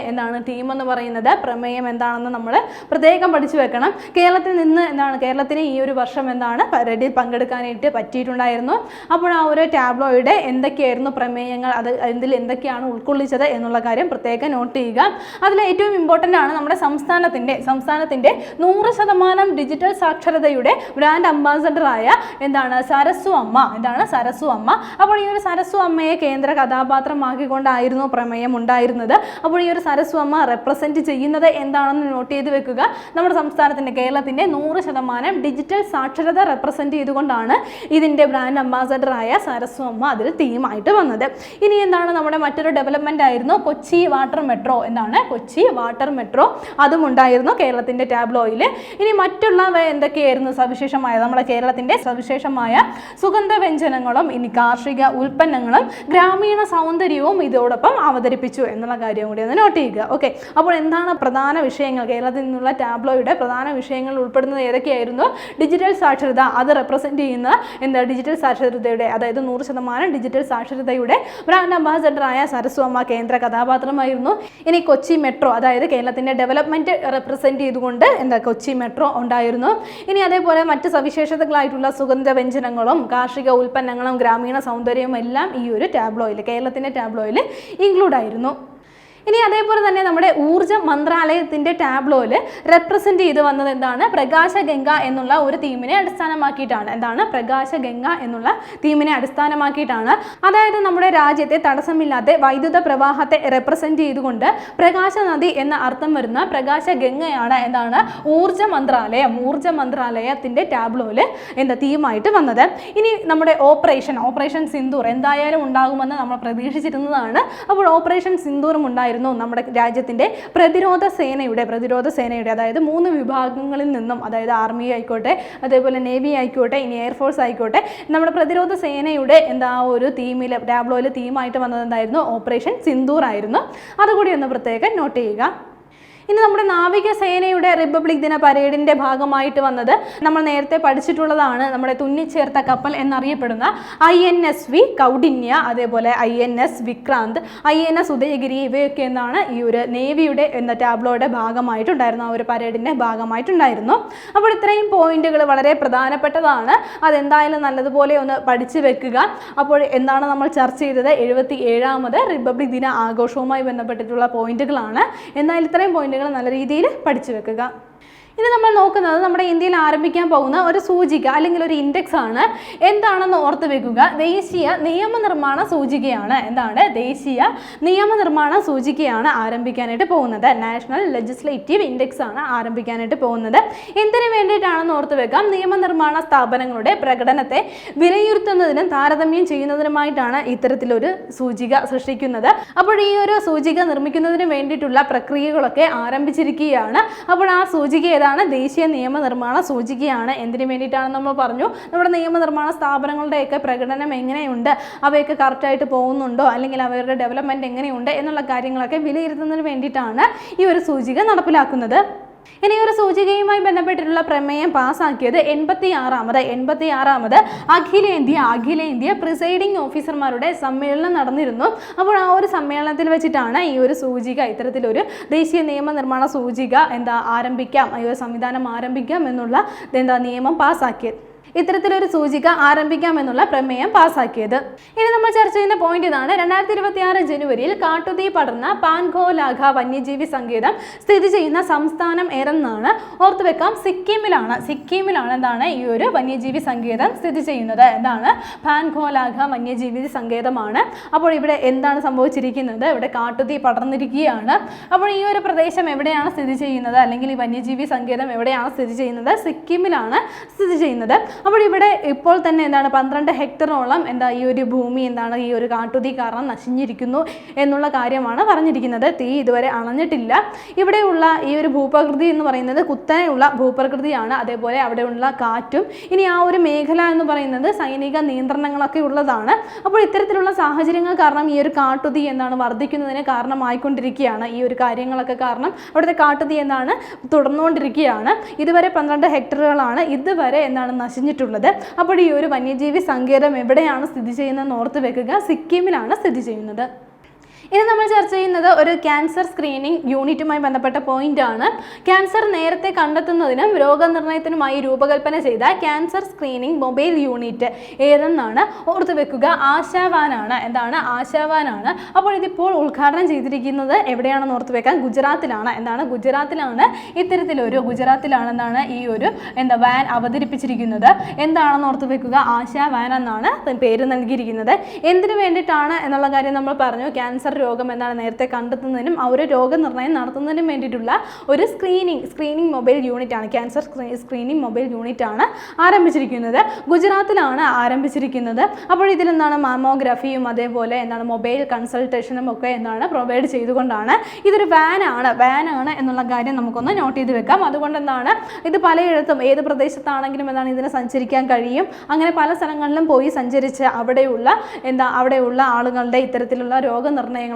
തീം എന്ന് പറയുന്നത്. പ്രമേയം എന്താണെന്ന് നമ്മൾ പ്രത്യേകം പഠിച്ചു വെക്കണം. കേരളത്തിൽ നിന്ന് കേരളത്തിന് ഈ ഒരു വർഷം പരേഡിൽ പങ്കെടുക്കാനായിട്ട് പറ്റിയിട്ടുണ്ടായിരുന്നു. അപ്പോൾ ആ ഒരു ടാബ്ലോയുടെ എന്തൊക്കെയായിരുന്നു പ്രമേയങ്ങൾ, അത് ഇതിൽ എന്തൊക്കെയാണ് ഉൾക്കൊള്ളിച്ചത് എന്നുള്ള കാര്യം പ്രത്യേകം നോട്ട് ചെയ്യുക. അതിൽ ഏറ്റവും ഇമ്പോർട്ടൻ്റ് ആണ് നമ്മുടെ സംസ്ഥാനത്തിന്റെ 100% ഡിജിറ്റൽ സാക്ഷരതയുടെ ബ്രാൻഡ് അംബാസഡറായ സരസ്വ അമ്മ. സരസ്വ അമ്മ. അപ്പോൾ ഈ ഒരു സരസ്വ അമ്മയെ കേന്ദ്ര കഥാപാത്രമാക്കിക്കൊണ്ടായിരുന്നു പ്രമേയം ഉണ്ടായിരുന്നത്. അപ്പോൾ ഈ ഒരു സരസ്വ അമ്മ റെപ്രസെന്റ് ചെയ്യുന്നത് എന്താണെന്ന് നോട്ട് ചെയ്ത് വെക്കുക. നമ്മുടെ സംസ്ഥാനത്തിന്റെ, കേരളത്തിന്റെ 100% ഡിജിറ്റൽ സാക്ഷരത റെപ്രസെന്റ് ചെയ്തുകൊണ്ടാണ് ഇതിന്റെ ബ്രാൻഡ് അംബാസഡറായ സരസ്വ അമ്മ അതിൽ തീമായിട്ട് വന്നത്. ഇനി നമ്മുടെ മറ്റൊരു ഡെവലപ്മെന്റ് ആയിരുന്നു Kochi water metro. Kochi water metro, അതും ഉണ്ടായിരുന്നു കേരളത്തിന്റെ ടാബ്ലോയിൽ. ഇനി മറ്റുള്ളവ എന്തൊക്കെയായിരുന്നു സവിശേഷമായ, നമ്മുടെ കേരളത്തിന്റെ സവിശേഷമായ സുഗന്ധവ്യഞ്ജനങ്ങളും ഇനി കാർഷിക ഉൽപ്പന്നങ്ങളും ഗ്രാമീണ സൗന്ദര്യവും ഇതോടൊപ്പം അവതരിപ്പിച്ചു എന്നുള്ള കാര്യം കൂടി ഒന്ന് നോട്ട് ചെയ്യുക. ഓക്കെ, അപ്പോൾ എന്താണ് പ്രധാന വിഷയങ്ങൾ? കേരളത്തിൽ നിന്നുള്ള ടാബ്ലോയുടെ പ്രധാന വിഷയങ്ങൾ ഉൾപ്പെടുന്നത് ഏതൊക്കെയായിരുന്നു? ഡിജിറ്റൽ സാക്ഷരത, അത് റെപ്രസെന്റ് ചെയ്യുന്ന ഡിജിറ്റൽ സാക്ഷരതയുടെ, അതായത് 100% ഡിജിറ്റൽ സാക്ഷരതയുടെ ബ്രാൻഡ് അംബാസഡറായ സരസ്വ അമ്മ കേന്ദ്ര കഥാപാത്രമായിരുന്നു. ഇനി കൊച്ചി മെട്രോ, അതായത് കേരളത്തിന്റെ ഡെവലപ്മെന്റ് റെപ്രസെന്റ് ചെയ്തുകൊണ്ട് കൊച്ചി മെട്രോ ഉണ്ടായിരുന്നു. ഇനി അതേപോലെ മറ്റ് സവിശേഷതകളായിട്ടുള്ള സുഗന്ധവ്യഞ്ജനങ്ങളും കാർഷിക ഉൽപ്പന്നങ്ങളും ഗ്രാമീണ സൗന്ദര്യവും എല്ലാം ഈ ഒരു ടാബ്ലോയിൽ, കേരളത്തിന്റെ ടാബ്ലോയിൽ ഇൻക്ലൂഡ് ആയിരുന്നു. ഇനി അതേപോലെ തന്നെ നമ്മുടെ ഊർജ്ജ മന്ത്രാലയത്തിൻ്റെ ടാബ്ലോയിൽ റെപ്രസെൻറ്റ് ചെയ്ത് വന്നത് എന്താണ്? പ്രകാശഗംഗ എന്നുള്ള ഒരു തീമിനെ അടിസ്ഥാനമാക്കിയിട്ടാണ്. എന്താണ്? പ്രകാശഗംഗ എന്നുള്ള തീമിനെ അടിസ്ഥാനമാക്കിയിട്ടാണ്. അതായത് നമ്മുടെ രാജ്യത്തെ തടസ്സമില്ലാത്ത വൈദ്യുത പ്രവാഹത്തെ റെപ്രസെൻറ്റ് ചെയ്തുകൊണ്ട് പ്രകാശ നദി എന്ന അർത്ഥം വരുന്ന പ്രകാശഗംഗയാണ് എന്താണ്? ഊർജ്ജ മന്ത്രാലയത്തിൻ്റെ ടാബ്ലോയിൽ തീമായിട്ട് വന്നത്. ഇനി നമ്മുടെ ഓപ്പറേഷൻ സിന്ദൂർ എന്തായാലും ഉണ്ടാകുമെന്ന് നമ്മൾ പ്രതീക്ഷിച്ചിരുന്നതാണ്. അപ്പോൾ ഓപ്പറേഷൻ സിന്ദൂറും ഉണ്ടായിരുന്നു. നമ്മുടെ രാജ്യത്തിൻ്റെ പ്രതിരോധ സേനയുടെ അതായത് 3 വിഭാഗങ്ങളിൽ നിന്നും, അതായത് ആർമി ആയിക്കോട്ടെ, അതേപോലെ നേവി ആയിക്കോട്ടെ, ഇനി എയർഫോഴ്സ് ആയിക്കോട്ടെ, നമ്മുടെ പ്രതിരോധ സേനയുടെ ഒരു തീമിൽ ടാബ്ലോയിൽ തീമായിട്ട് വന്നത് എന്തായിരുന്നു? ഓപ്പറേഷൻ സിന്ദൂർ ആയിരുന്നു. അതുകൂടി ഒന്ന് പ്രത്യേകം നോട്ട് ചെയ്യുക. ഇനി നമ്മുടെ നാവികസേനയുടെ റിപ്പബ്ലിക് ദിന പരേഡിൻ്റെ ഭാഗമായിട്ട് വന്നത് നമ്മൾ നേരത്തെ പഠിച്ചിട്ടുള്ളതാണ്. നമ്മുടെ തുന്നിച്ചേർത്ത കപ്പൽ എന്നറിയപ്പെടുന്ന INSV കൗഡിന്യ, അതേപോലെ INS വിക്രാന്ത്, INS ഉദയഗിരി, ഇവയൊക്കെ എന്താണ് ഈ ഒരു നേവിയുടെ ടാബ്ലോയുടെ ഭാഗമായിട്ടുണ്ടായിരുന്നു, ആ ഒരു പരേഡിൻ്റെ ഭാഗമായിട്ടുണ്ടായിരുന്നു. അപ്പോൾ ഇത്രയും പോയിന്റുകൾ വളരെ പ്രധാനപ്പെട്ടതാണ്. അതെന്തായാലും നല്ലതുപോലെ ഒന്ന് പഠിച്ചു വെക്കുക. അപ്പോൾ എന്താണ് നമ്മൾ ചർച്ച ചെയ്തത്? 77ാമത് റിപ്പബ്ലിക് ദിന ആഘോഷവുമായി ബന്ധപ്പെട്ടിട്ടുള്ള പോയിന്റുകളാണ്. എന്നാൽ ഇത്രയും പോയിന്റുകൾ നല്ല രീതിയിൽ പഠിച്ചു വെക്കുക. ഇനി നമ്മൾ നോക്കുന്നത് നമ്മുടെ ഇന്ത്യയിൽ ആരംഭിക്കാൻ പോകുന്ന ഒരു സൂചിക അല്ലെങ്കിൽ ഒരു ഇൻഡെക്സ് ആണ്. എന്താണെന്ന് ഓർത്ത് വെക്കുക. ദേശീയ നിയമനിർമ്മാണ സൂചികയാണ്. എന്താണ്? ദേശീയ നിയമനിർമ്മാണ സൂചികയാണ് ആരംഭിക്കാനായിട്ട് പോകുന്നത്. നാഷണൽ ലെജിസ്ലേറ്റീവ് ഇൻഡെക്സ് ആണ് ആരംഭിക്കാനായിട്ട് പോകുന്നത്. എന്തിനു വേണ്ടിയിട്ടാണെന്ന് ഓർത്ത് വെക്കാം. നിയമനിർമ്മാണ സ്ഥാപനങ്ങളുടെ പ്രകടനത്തെ വിലയിരുത്തുന്നതിനും താരതമ്യം ചെയ്യുന്നതിനുമായിട്ടാണ് ഇത്തരത്തിലൊരു സൂചിക സൃഷ്ടിക്കുന്നത്. അപ്പോൾ ഈ ഒരു സൂചിക നിർമ്മിക്കുന്നതിന് വേണ്ടിയിട്ടുള്ള പ്രക്രിയകളൊക്കെ ആരംഭിച്ചിരിക്കുകയാണ്. അപ്പോൾ ആ സൂചിക ഏതാണ്? ദേശീയ നിയമനിർമ്മാണ സൂചികയാണ്. എന്തിനു വേണ്ടിയിട്ടാണെന്ന് നമ്മൾ പറഞ്ഞു. നമ്മുടെ നിയമനിർമ്മാണ സ്ഥാപനങ്ങളുടെയൊക്കെ പ്രകടനം എങ്ങനെയുണ്ട്, അവയൊക്കെ കറക്റ്റായിട്ട് പോകുന്നുണ്ടോ, അല്ലെങ്കിൽ അവരുടെ ഡെവലപ്മെൻറ്റ് എങ്ങനെയുണ്ട് എന്നുള്ള കാര്യങ്ങളൊക്കെ വിലയിരുത്തുന്നതിന് വേണ്ടിയിട്ടാണ് ഈ ഒരു സൂചിക നടപ്പിലാക്കുന്നത്. ഇനി ഒരു സൂചികയുമായി ബന്ധപ്പെട്ടിട്ടുള്ള പ്രമേയം പാസ്സാക്കിയത് 86ാമത് അഖിലേന്ത്യ പ്രിസൈഡിംഗ് ഓഫീസർമാരുടെ സമ്മേളനം നടന്നിരുന്നു. അപ്പോൾ ആ ഒരു സമ്മേളനത്തിൽ വെച്ചിട്ടാണ് ഈ ഒരു സൂചിക, ഇത്തരത്തിലൊരു ദേശീയ നിയമനിർമ്മാണ സൂചിക ആരംഭിക്കാം, ഈ ഒരു സംവിധാനം ആരംഭിക്കാം എന്നുള്ള നിയമം പാസ്സാക്കിയത്. ഇത്തരത്തിലൊരു സൂചിക ആരംഭിക്കാമെന്നുള്ള പ്രമേയം പാസ്സാക്കിയത്. ഇനി നമ്മൾ ചർച്ച ചെയ്യുന്ന പോയിന്റ് ഇതാണ്. 2026 ജനുവരിയിൽ കാട്ടുതീ പടർന്ന പാൻഗോലാഘ വന്യജീവി സങ്കേതം സ്ഥിതി ചെയ്യുന്ന സംസ്ഥാനം ഏതെന്നാണ്? ഓർത്തു വെക്കാം, സിക്കിമിലാണ് എന്താണ് ഈ ഒരു വന്യജീവി സങ്കേതം സ്ഥിതി ചെയ്യുന്നത്. എന്താണ്? പാൻഗോലാഘ വന്യജീവി സങ്കേതമാണ്. അപ്പോൾ ഇവിടെ എന്താണ് സംഭവിച്ചിരിക്കുന്നത്? ഇവിടെ കാട്ടുതീ പടർന്നിരിക്കുകയാണ്. അപ്പോൾ ഈ ഒരു പ്രദേശം എവിടെയാണ് സ്ഥിതി ചെയ്യുന്നത്, അല്ലെങ്കിൽ ഈ വന്യജീവി സങ്കേതം എവിടെയാണ് സ്ഥിതി ചെയ്യുന്നത്? സിക്കിമിലാണ് സ്ഥിതി ചെയ്യുന്നത്. അപ്പോൾ ഇവിടെ ഇപ്പോൾ തന്നെ 12 ഹെക്ടറോളം ഈ ഒരു ഭൂമി ഈ ഒരു കാട്ടുതീ കാരണം നശിഞ്ഞിരിക്കുന്നു എന്നുള്ള കാര്യമാണ് പറഞ്ഞിരിക്കുന്നത്. തീ ഇതുവരെ അണഞ്ഞിട്ടില്ല. ഇവിടെയുള്ള ഈ ഒരു ഭൂപ്രകൃതി എന്ന് പറയുന്നത് കുത്തനെയുള്ള ഭൂപ്രകൃതിയാണ്. അതേപോലെ അവിടെയുള്ള കാറ്റും, ഇനി ആ ഒരു മേഖല എന്ന് പറയുന്നത് സൈനിക നിയന്ത്രണങ്ങളൊക്കെ ഉള്ളതാണ്. അപ്പോൾ ഇത്തരത്തിലുള്ള സാഹചര്യങ്ങൾ കാരണം ഈ ഒരു കാട്ടുതീ വർദ്ധിക്കുന്നതിന് കാരണമായിക്കൊണ്ടിരിക്കുകയാണ്. ഈ ഒരു കാര്യങ്ങളൊക്കെ കാരണം അവിടുത്തെ കാട്ടുതീ തുടർന്നുകൊണ്ടിരിക്കുകയാണ്. ഇതുവരെ 12 ഹെക്ടറുകളാണ് ഇതുവരെ നശിഞ്ഞിട്ടുള്ളത്. അപ്പോൾ ഈ ഒരു വന്യജീവി സങ്കേതം എവിടെയാണ് സ്ഥിതി ചെയ്യുന്നതെന്ന് ഓർത്ത് വെക്കുക. സിക്കിമിലാണ് സ്ഥിതി ചെയ്യുന്നത്. ഇനി നമ്മൾ ചർച്ച ചെയ്യുന്നത് ഒരു ക്യാൻസർ സ്ക്രീനിങ് യൂണിറ്റുമായി ബന്ധപ്പെട്ട പോയിന്റ് ആണ്. ക്യാൻസർ നേരത്തെ കണ്ടെത്തുന്നതിനും രോഗനിർണയത്തിനുമായി രൂപകൽപ്പന ചെയ്ത ക്യാൻസർ സ്ക്രീനിങ് മൊബൈൽ യൂണിറ്റ് ഏതെന്നാണ്? ഓർത്ത് വെക്കുക, ആശാവാനാണ്. എന്താണ്? ആശാവാനാണ്. അപ്പോൾ ഇതിപ്പോൾ ഉദ്ഘാടനം ചെയ്തിരിക്കുന്നത് എവിടെയാണെന്ന് ഓർത്ത് വെക്കാം, ഗുജറാത്തിലാണ്. ഗുജറാത്തിലാണ് ഈ ഒരു വാൻ അവതരിപ്പിച്ചിരിക്കുന്നത്. എന്താണെന്ന് ഓർത്ത് വെക്കുക, ആശാ വാൻ എന്നാണ് പേര് നൽകിയിരിക്കുന്നത്. എന്തിനു വേണ്ടിയിട്ടാണ് എന്നുള്ള കാര്യം നമ്മൾ പറഞ്ഞു. ക്യാൻസർ രോഗം നേരത്തെ കണ്ടെത്തുന്നതിനും ആ ഒരു രോഗനിർണയം നടത്തുന്നതിനും വേണ്ടിയിട്ടുള്ള ഒരു സ്ക്രീനിങ് മൊബൈൽ യൂണിറ്റ് ആണ്, ക്യാൻസർ സ്ക്രീനിങ് മൊബൈൽ യൂണിറ്റ് ആണ് ആരംഭിച്ചിരിക്കുന്നത്. ഗുജറാത്തിലാണ് ആരംഭിച്ചിരിക്കുന്നത്. അപ്പോൾ ഇതിൽ മാമോഗ്രാഫിയും അതേപോലെ മൊബൈൽ കൺസൾട്ടേഷനും ഒക്കെ പ്രൊവൈഡ് ചെയ്തുകൊണ്ടാണ്. ഇതൊരു വാനാണ് എന്നുള്ള കാര്യം നമുക്കൊന്ന് നോട്ട് ചെയ്ത് വെക്കാം. അതുകൊണ്ട് ഇത് പലയിടത്തും ഏത് പ്രദേശത്താണെങ്കിലും ഇതിന് സഞ്ചരിക്കാൻ കഴിയും. അങ്ങനെ പല സ്ഥലങ്ങളിലും പോയി സഞ്ചരിച്ച് അവിടെയുള്ള ആളുകളുടെ ഇത്തരത്തിലുള്ള രോഗനിർണയങ്ങളൊക്കെ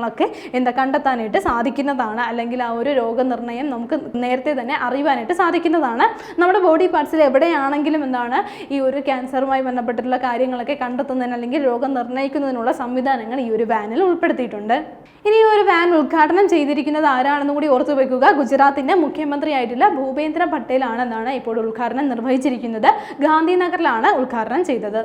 കണ്ടെത്താനായിട്ട് സാധിക്കുന്നതാണ്. അല്ലെങ്കിൽ ആ ഒരു രോഗനിർണയം നമുക്ക് നേരത്തെ തന്നെ അറിയുവാനായിട്ട് സാധിക്കുന്നതാണ്. നമ്മുടെ ബോഡി പാർട്സിൽ എവിടെയാണെങ്കിലും ഈ ഒരു ക്യാൻസറുമായി ബന്ധപ്പെട്ടിട്ടുള്ള കാര്യങ്ങളൊക്കെ കണ്ടെത്തുന്നതിന് അല്ലെങ്കിൽ രോഗം നിർണ്ണയിക്കുന്നതിനുള്ള സംവിധാനങ്ങൾ ഈ ഒരു വാനിൽ ഉൾപ്പെടുത്തിയിട്ടുണ്ട്. ഇനി ഈ ഒരു വാൻ ഉദ്ഘാടനം ചെയ്തിരിക്കുന്നത് ആരാണെന്ന് കൂടി ഓർത്തു വെക്കുക. ഗുജറാത്തിന്റെ മുഖ്യമന്ത്രിയായിട്ടുള്ള ഭൂപേന്ദ്ര പട്ടേലാണ് ഇപ്പോൾ ഉദ്ഘാടനം നിർവഹിച്ചിരിക്കുന്നത്. ഗാന്ധിനഗറിലാണ് ഉദ്ഘാടനം ചെയ്തത്.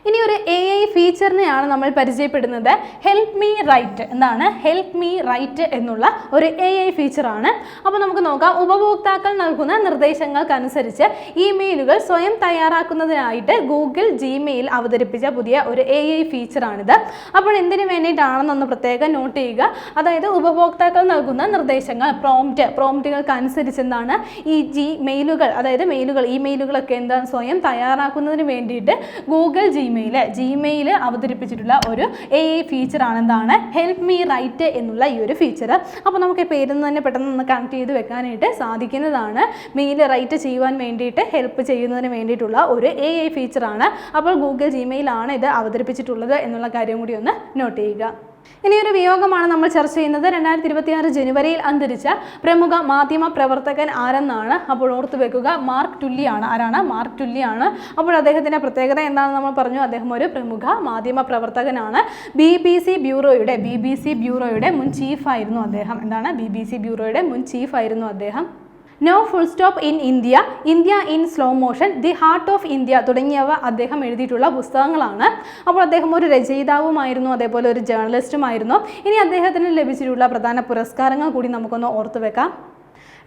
ഇനി ഒരു AI ഫീച്ചറിനെയാണ് നമ്മൾ പരിചയപ്പെടുന്നത്. Help me write. എന്താണ് ഹെൽപ്പ് മീ റൈറ്റ് എന്നുള്ള ഒരു AI ഫീച്ചറാണ്. അപ്പോൾ നമുക്ക് നോക്കാം. ഉപഭോക്താക്കൾ നൽകുന്ന നിർദ്ദേശങ്ങൾക്കനുസരിച്ച് ഇമെയിലുകൾ സ്വയം തയ്യാറാക്കുന്നതിനായിട്ട് ഗൂഗിൾ ജിമെയിൽ അവതരിപ്പിച്ച പുതിയ ഒരു AI ഫീച്ചറാണിത്. അപ്പോൾ എന്തിനു വേണ്ടിയിട്ടാണെന്നൊന്ന് പ്രത്യേകം നോട്ട് ചെയ്യുക. അതായത് ഉപഭോക്താക്കൾ നൽകുന്ന നിർദ്ദേശങ്ങൾ പ്രോംപ്റ്റുകൾക്ക് അനുസരിച്ച് എന്താണ് ഈ ജിമെയിലുകൾ, അതായത് ഇമെയിലുകളൊക്കെ എന്താണ് സ്വയം തയ്യാറാക്കുന്നതിന് വേണ്ടിയിട്ട് ഗൂഗിൾ ജിമെയിൽ അവതരിപ്പിച്ചിട്ടുള്ള ഒരു AI ഫീച്ചറാണ് എന്താണ് ഹെൽപ്പ് മീ റൈറ്റ് എന്നുള്ള ഈ ഒരു ഫീച്ചർ. അപ്പോൾ നമുക്ക് പേരിൽ നിന്ന് തന്നെ പെട്ടെന്ന് ഒന്ന് കണക്ട് ചെയ്ത് വെക്കാനായിട്ട് സാധിക്കുന്നതാണ്. മെയിൽ റൈറ്റ് ചെയ്യുവാൻ വേണ്ടിയിട്ട് ഹെൽപ്പ് ചെയ്യുന്നതിന് വേണ്ടിയിട്ടുള്ള ഒരു AI ഫീച്ചറാണ്. അപ്പോൾ ഗൂഗിൾ ജിമെയിലാണ് ഇത് അവതരിപ്പിച്ചിട്ടുള്ളത് എന്നുള്ള കാര്യം കൂടി ഒന്ന് നോട്ട് ചെയ്യുക. ഇനിയൊരു വിയോഗമാണ് നമ്മൾ ചർച്ച ചെയ്യുന്നത്. 2026 ജനുവരിയിൽ അന്തരിച്ച പ്രമുഖ മാധ്യമ പ്രവർത്തകൻ ആരെന്നാണ്. അപ്പോൾ ഓർത്തു വെക്കുക, മാർക്ക് ടുല്ലി ആണ്. ആരാണ്? മാർക്ക് ടുല്ലി ആണ്. അപ്പോൾ അദ്ദേഹത്തിൻ്റെ പ്രത്യേകത എന്താണെന്ന് നമ്മൾ പറഞ്ഞു. അദ്ദേഹം ഒരു പ്രമുഖ മാധ്യമ പ്രവർത്തകനാണ്. BBC ബ്യൂറോയുടെ മുൻ ചീഫായിരുന്നു അദ്ദേഹം. എന്താണ്? BBC ബ്യൂറോയുടെ മുൻ ചീഫായിരുന്നു അദ്ദേഹം. No full stop in India in slow motion, the heart of India തുടങ്ങിയവ അദ്ദേഹം എഴുതിയിട്ടുള്ള പുസ്തകങ്ങളാണ്. അപ്പോൾ അദ്ദേഹം ഒരു രചയിതാവുമായിരുന്നു, അതേപോലെ ഒരു ജേർണലിസ്റ്റുമായിരുന്നു. ഇനി അദ്ദേഹത്തിന് ലഭിച്ചിട്ടുള്ള പ്രധാന പുരസ്കാരങ്ങൾ കൂടി നമുക്കൊന്ന് ഓർത്തു വെക്കാം.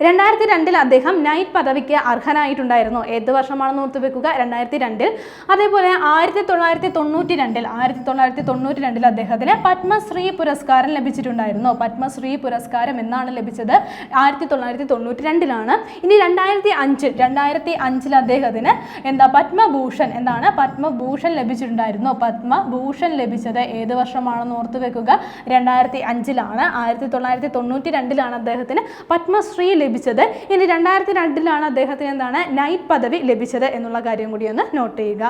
2002 അദ്ദേഹം നൈറ്റ് പദവിക്ക് അർഹനായിട്ടുണ്ടായിരുന്നു. ഏത് വർഷമാണെന്ന് ഓർത്തു വെക്കുക, 2002. അതേപോലെ 1992 അദ്ദേഹത്തിന് പത്മശ്രീ പുരസ്കാരം ലഭിച്ചിട്ടുണ്ടായിരുന്നു. പത്മശ്രീ പുരസ്കാരം എന്നാണ് ലഭിച്ചത്? 1992. ഇനി 2005 അദ്ദേഹത്തിന് പത്മഭൂഷൺ ലഭിച്ചിട്ടുണ്ടായിരുന്നു. പത്മഭൂഷൺ ലഭിച്ചത് ഏത് വർഷമാണെന്ന് ഓർത്തു വെക്കുക, 2005. 1992 അദ്ദേഹത്തിന് പത്മശ്രീ ലഭിച്ചത്. ഇനി 2002 അദ്ദേഹത്തിന് നൈറ്റ് പദവി ലഭിച്ചത് എന്നുള്ള കാര്യം കൂടി ഒന്ന് നോട്ട് ചെയ്യുക.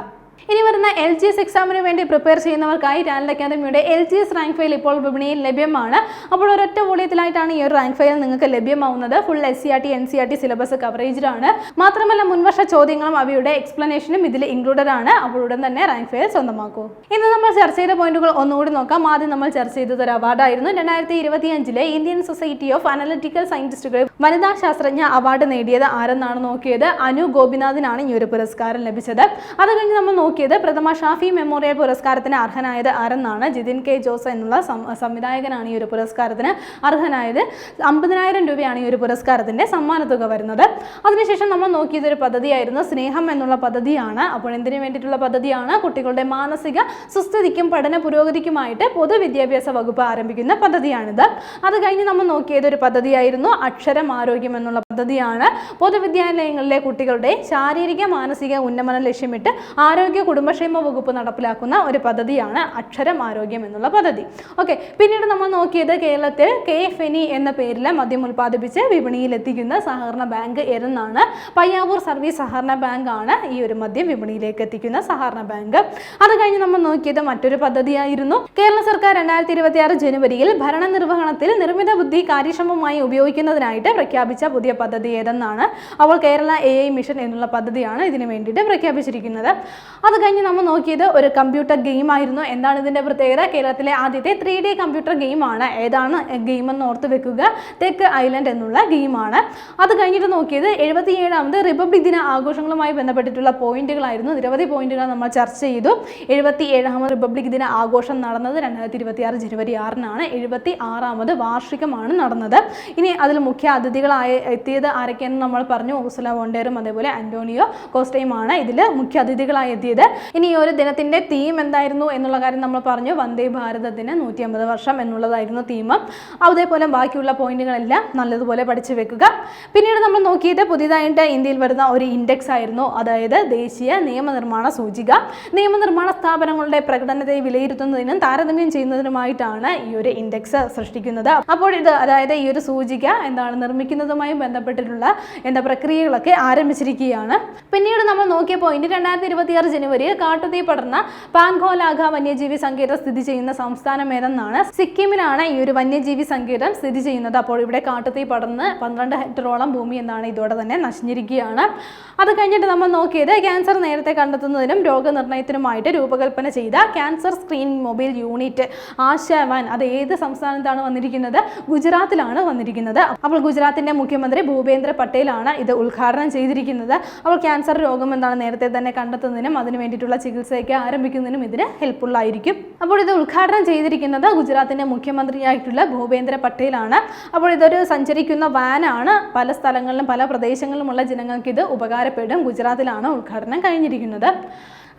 ഇനി വരുന്ന LGS എക്സാമിന് വേണ്ടി പ്രിപ്പയർ ചെയ്യുന്നവർക്കായി ടാലന്റ് അക്കാദമിയുടെ LGS റാങ്ക് ഫയൽ ഇപ്പോൾ വിപണിയിൽ ലഭ്യമാണ്. അപ്പോൾ ഒരൊറ്റ വോളിയത്തിലായിട്ടാണ് ഈ ഒരു റാങ്ക് ഫയൽ നിങ്ങൾക്ക് ലഭ്യമാവുന്നത്. ഫുൾ SCRT NCRT സിലബസ് കവറേജിലാണ്. മാത്രമല്ല മുൻവർഷ ചോദ്യങ്ങളും അവയുടെ എക്സ്പ്ലനേഷനും ഇതിൽ ഇൻക്ലൂഡഡ് ആണ്. അപ്പോൾ ഉടൻ തന്നെ റാങ്ക് ഫയൽ സ്വന്തമാക്കൂ. ഇന്ന് നമ്മൾ ചർച്ച ചെയ്ത പോയിന്റുകൾ ഒന്നുകൂടി നോക്കാം. ആദ്യം നമ്മൾ ചർച്ച ചെയ്തത് ഒരു അവാർഡായിരുന്നു. 2025 ഇന്ത്യൻ സൊസൈറ്റി ഓഫ് അനലിറ്റിക്കൽ സയന്റിസ്റ്റുകൾ വനിതാ ശാസ്ത്രജ്ഞ അവാർഡ് നേടിയത് ആരെന്നാണ് നോക്കിയത്. അനു ഗോപിനാഥിനാണ് ഈ ഒരു പുരസ്കാരം ലഭിച്ചത്. അത് കഴിഞ്ഞ് നമ്മൾ നോക്കിയത് പ്രഥമ ഷാഫി മെമ്മോറിയൽ പുരസ്കാരത്തിന് അർഹനായത് ആരെന്നാണ്. ജിതിൻ K ജോസ് എന്നുള്ള സംവിധായകനാണ് ഈ ഒരു പുരസ്കാരത്തിന് അർഹനായത്. 50,000 രൂപയാണ് ഈ ഒരു പുരസ്കാരത്തിന്റെ സമ്മാനത്തുക വരുന്നത്. അതിനുശേഷം നമ്മൾ നോക്കിയത് ഒരു പദ്ധതിയായിരുന്നു, സ്നേഹം എന്നുള്ള പദ്ധതിയാണ്. അപ്പോൾ എന്തിനു വേണ്ടിയിട്ടുള്ള പദ്ധതിയാണ്? കുട്ടികളുടെ മാനസിക സുസ്ഥിതിക്കും പഠന പുരോഗതിക്കുമായിട്ട് പൊതുവിദ്യാഭ്യാസ വകുപ്പ് ആരംഭിക്കുന്ന പദ്ധതിയാണിത്. അത് കഴിഞ്ഞ് നമ്മൾ നോക്കിയത് ഒരു പദ്ധതിയായിരുന്നു, അക്ഷരം ആരോഗ്യം എന്നുള്ള പദ്ധതിയാണ്. പൊതുവിദ്യാലയങ്ങളിലെ കുട്ടികളുടെ ശാരീരിക മാനസിക ഉന്നമനം ലക്ഷ്യമിട്ട് ആരോഗ്യ കുടുംബക്ഷേമ വകുപ്പ് നടപ്പിലാക്കുന്ന ഒരു പദ്ധതിയാണ് അക്ഷരം ആരോഗ്യം എന്നുള്ള പദ്ധതി. ഓക്കെ, പിന്നീട് നമ്മൾ നോക്കിയത് കേരളത്തിൽ KFNE എന്ന പേരിൽ മദ്യം ഉൽപ്പാദിപ്പിച്ച് വിപണിയിൽ എത്തിക്കുന്ന സഹകരണ ബാങ്ക് ഏതെന്നാണ്. പയ്യാവൂർ സർവീസ് സഹകരണ ബാങ്ക് ആണ് ഈ ഒരു മദ്യം വിപണിയിലേക്ക് എത്തിക്കുന്ന സഹകരണ ബാങ്ക്. അത് കഴിഞ്ഞ് നമ്മൾ നോക്കിയത് മറ്റൊരു പദ്ധതിയായിരുന്നു. കേരള സർക്കാർ 2026 ജനുവരിയിൽ ഭരണനിർവഹണത്തിൽ നിർമ്മിത ബുദ്ധി കാര്യക്ഷമമായി ഉപയോഗിക്കുന്നതിനായിട്ട് പ്രഖ്യാപിച്ച പുതിയ പദ്ധതി ഏതെന്നാണ്. അപ്പോൾ കേരള AI മിഷൻ എന്നുള്ള പദ്ധതിയാണ് ഇതിനു വേണ്ടിയിട്ട് പ്രഖ്യാപിച്ചിരിക്കുന്നത്. അത് കഴിഞ്ഞ് നമ്മൾ നോക്കിയത് ഒരു കമ്പ്യൂട്ടർ ഗെയിം ആയിരുന്നു. എന്താണ് ഇതിന്റെ പ്രത്യേകത? കേരളത്തിലെ ആദ്യത്തെ 3D കമ്പ്യൂട്ടർ ഗെയിമാണ്. ഏതാണ് ഗെയിം എന്ന് ഓർത്ത് വെക്കുക, തെക്ക് ഐലൻഡ് എന്നുള്ള ഗെയിമാണ്. അത് കഴിഞ്ഞിട്ട് നോക്കിയത് 77ാമത് റിപ്പബ്ലിക് ദിന ആഘോഷങ്ങളുമായി ബന്ധപ്പെട്ടിട്ടുള്ള പോയിന്റുകളായിരുന്നു. നിരവധി പോയിന്റുകൾ നമ്മൾ ചർച്ച ചെയ്തു. 77ാമത് റിപ്പബ്ലിക് ദിന ആഘോഷം നടന്നത് 2026 ജനുവരി 6-നാണ്. 76ാമത് വാർഷികമാണ് നടന്നത്. ഇനി അതിൽ മുഖ്യ അതിഥികളായി എത്തിയത് ആരൊക്കെയെന്ന് നമ്മൾ പറഞ്ഞു. ഉർസുല വോൺ ഡെർ റും അതേപോലെ അന്റോണിയോ കോസ്റ്റയുമാണ് ഇതിൽ മുഖ്യ അതിഥികളായി എത്തിയത്. ഇനി ഈ ഒരു ദിനത്തിന്റെ തീം എന്തായിരുന്നു എന്നുള്ള കാര്യം നമ്മൾ പറഞ്ഞു. വന്ദേ ഭാരതത്തിന് 150 വർഷം എന്നുള്ളതായിരുന്നു തീം. അതേപോലെ ബാക്കിയുള്ള പോയിന്റുകളെല്ലാം നല്ലതുപോലെ പഠിച്ചു വെക്കുക. പിന്നീട് നമ്മൾ നോക്കിയത് പുതിയതായിട്ട് ഇന്ത്യയിൽ വരുന്ന ഒരു ഇൻഡെക്സ് ആയിരുന്നു. അതായത് ദേശീയ നിയമനിർമ്മാണ സൂചിക. നിയമനിർമ്മാണ സ്ഥാപനങ്ങളുടെ പ്രകടനത്തെ വിലയിരുത്തുന്നതിനും താരതമ്യം ചെയ്യുന്നതിനുമായിട്ടാണ് ഈ ഒരു ഇൻഡെക്സ് സൃഷ്ടിക്കുന്നത്. അപ്പോൾ ഇത് അതായത് ഈ ഒരു സൂചിക നിർമ്മിക്കുന്നതുമായി ബന്ധപ്പെട്ടിട്ടുള്ള പ്രക്രിയകളൊക്കെ ആരംഭിച്ചിരിക്കുകയാണ്. പിന്നീട് നമ്മൾ നോക്കിയ പോയിന്റ് 2026 ജനുവരിയിൽ കാട്ടുതീ പടർന്ന പാൻഗോലാഖ വന്യജീവി സങ്കേതം സ്ഥിതി ചെയ്യുന്ന സംസ്ഥാനം ഏതെന്നാണ്. സിക്കിമിലാണ് ഈ ഒരു വന്യജീവി സങ്കേതം സ്ഥിതി ചെയ്യുന്നത്. അപ്പോൾ ഇവിടെ കാട്ടുതീ പടർന്ന് 12 ഹെക്ടറോളം ഭൂമി എന്താണ് ഇതോടെ തന്നെ നശിഞ്ഞിരിക്കുകയാണ്. അത് കഴിഞ്ഞിട്ട് നമ്മൾ നോക്കിയത് ക്യാൻസർ നേരത്തെ കണ്ടെത്തുന്നതിനും രോഗനിർണയത്തിനുമായിട്ട് രൂപകൽപ്പന ചെയ്ത ക്യാൻസർ സ്ക്രീനിംഗ് മൊബൈൽ യൂണിറ്റ് ആശാവാൻ. അത് ഏത് സംസ്ഥാനത്താണ് വന്നിരിക്കുന്നത്? ഗുജറാത്തിലാണ് വന്നിരിക്കുന്നത്. അപ്പോൾ ഗുജറാത്തിന്റെ മുഖ്യമന്ത്രി ഭൂപേന്ദ്ര പട്ടേലാണ് ഇത് ഉദ്ഘാടനം ചെയ്തിരിക്കുന്നത്. അപ്പോൾ ക്യാൻസർ രോഗം എന്താണ് നേരത്തെ തന്നെ കണ്ടെത്തുന്നതിനും അതിന് അതിന് വേണ്ടിയിട്ടുള്ള ചികിത്സയൊക്കെ ആരംഭിക്കുന്നതിനും ഇതിന് ഹെൽപ്ഫുൾ ആയിരിക്കും. അപ്പോൾ ഇത് ഉദ്ഘാടനം ചെയ്തിരിക്കുന്നത് ഗുജറാത്തിന്റെ മുഖ്യമന്ത്രിയായിട്ടുള്ള ഭൂപേന്ദ്ര പട്ടേലാണ്. അപ്പോൾ ഇതൊരു സഞ്ചരിക്കുന്ന വാനാണ്. പല സ്ഥലങ്ങളിലും പല പ്രദേശങ്ങളിലുമുള്ള ജനങ്ങൾക്ക് ഇത് ഉപകാരപ്പെടും. ഗുജറാത്തിലാണ് ഉദ്ഘാടനം കഴിഞ്ഞിരിക്കുന്നത്.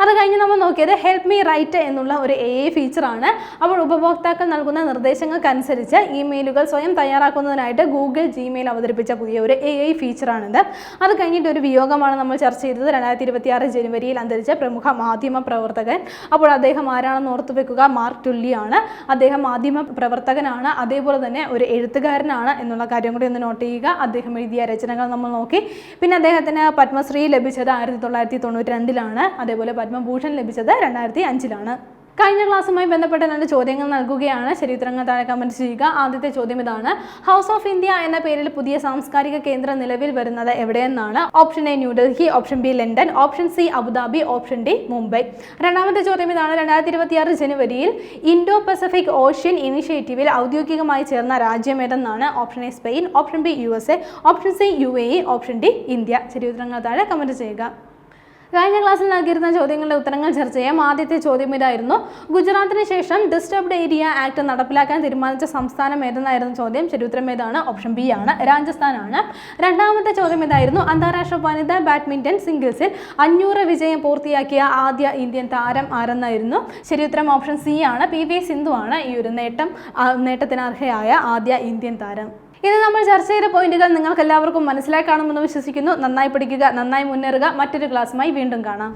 അത് കഴിഞ്ഞ് നമ്മൾ നോക്കിയത് ഹെൽപ്പ് മീ റൈറ്റ് എന്നുള്ള ഒരു AI ഫീച്ചറാണ്. അപ്പോൾ ഉപഭോക്താക്കൾ നൽകുന്ന നിർദ്ദേശങ്ങൾക്കനുസരിച്ച് ഇമെയിലുകൾ സ്വയം തയ്യാറാക്കുന്നതിനായിട്ട് ഗൂഗിൾ ജിമെയിൽ അവതരിപ്പിച്ച പുതിയ ഒരു AI ഫീച്ചറാണിത്. അത് കഴിഞ്ഞിട്ട് ഒരു വിയോഗമാണ് നമ്മൾ ചർച്ച ചെയ്തത്. 2026 ജനുവരിയിൽ അന്തരിച്ച പ്രമുഖ മാധ്യമ പ്രവർത്തകൻ. അപ്പോൾ അദ്ദേഹം ആരാണെന്ന് ഓർത്തു വെക്കുക, മാർക്ക് ടുല്ലിയാണ്. അദ്ദേഹം മാധ്യമ പ്രവർത്തകനാണ്, അതേപോലെ തന്നെ ഒരു എഴുത്തുകാരനാണ് എന്നുള്ള കാര്യം കൂടി ഒന്ന് നോട്ട് ചെയ്യുക. അദ്ദേഹം എഴുതിയ രചനകൾ നമ്മൾ നോക്കി. പിന്നെ അദ്ദേഹത്തിന് പത്മശ്രീ ലഭിച്ചത് 1992-ലാണ്. അതേപോലെ പത്മഭൂഷൺ ലഭിച്ചത് 2005-ലാണ്. കഴിഞ്ഞ ക്ലാസ്സുമായി ബന്ധപ്പെട്ട 2 ചോദ്യങ്ങൾ നൽകുകയാണ്. ശരിയുത്തരങ്ങൾ താഴെ കമന്റ് ചെയ്യുക. ആദ്യത്തെ ചോദ്യം ഇതാണ്: ഹൗസ് ഓഫ് ഇന്ത്യ എന്ന പേരിൽ പുതിയ സാംസ്കാരിക കേന്ദ്രം നിലവിൽ വരുന്നത് എവിടെയെന്നാണ്? Option A New Delhi, option B London, option C Abu Dhabi, option D Mumbai. രണ്ടാമത്തെ ചോദ്യം ഇതാണ്: 2026 ജനുവരിയിൽ ഇൻഡോ പസഫിക് ഓഷ്യൻ ഇനിഷ്യേറ്റീവിൽ ഔദ്യോഗികമായി ചേർന്ന രാജ്യം ഏതെന്നാണ്? Option A Spain, option B USA, option C UAE, option D India. ശരിയുത്തരങ്ങൾ താഴെ കമന്റ് ചെയ്യുക. കഴിഞ്ഞ ക്ലാസ്സിൽ നൽകിയിരുന്ന ചോദ്യങ്ങളുടെ ഉത്തരങ്ങൾ ചർച്ച ചെയ്യാം. ആദ്യത്തെ ചോദ്യം ഇതായിരുന്നു: ഗുജറാത്തിന് ശേഷം ഡിസ്റ്റർബ്ഡ് ഏരിയ ആക്ട് നടപ്പിലാക്കാൻ തീരുമാനിച്ച സംസ്ഥാനം ഏതെന്നായിരുന്നു ചോദ്യം. ശരിയുത്തരം ഏതാണ്? ഓപ്ഷൻ ബി ആണ്, രാജസ്ഥാനാണ്. രണ്ടാമത്തെ ചോദ്യം ഇതായിരുന്നു: അന്താരാഷ്ട്ര വനിതാ ബാഡ്മിന്റൺ സിംഗിൾസിൽ 500 വിജയം പൂർത്തിയാക്കിയ ആദ്യ ഇന്ത്യൻ താരം ആരെന്നായിരുന്നു? ശരിയുത്തരം ഓപ്ഷൻ സി ആണ്, PV സിന്ധു ആണ് ഈ ഒരു നേട്ടത്തിന് അർഹയായ ആദ്യ ഇന്ത്യൻ താരം. ഇനി നമ്മൾ ചർച്ച ചെയ്ത പോയിന്റുകൾ നിങ്ങൾക്ക് എല്ലാവർക്കും മനസ്സിലായി കാണുമെന്ന് വിശ്വസിക്കുന്നു. നന്നായി പഠിക്കുക, നന്നായി മുന്നേറുക. മറ്റൊരു ക്ലാസ്സുമായി വീണ്ടും കാണാം.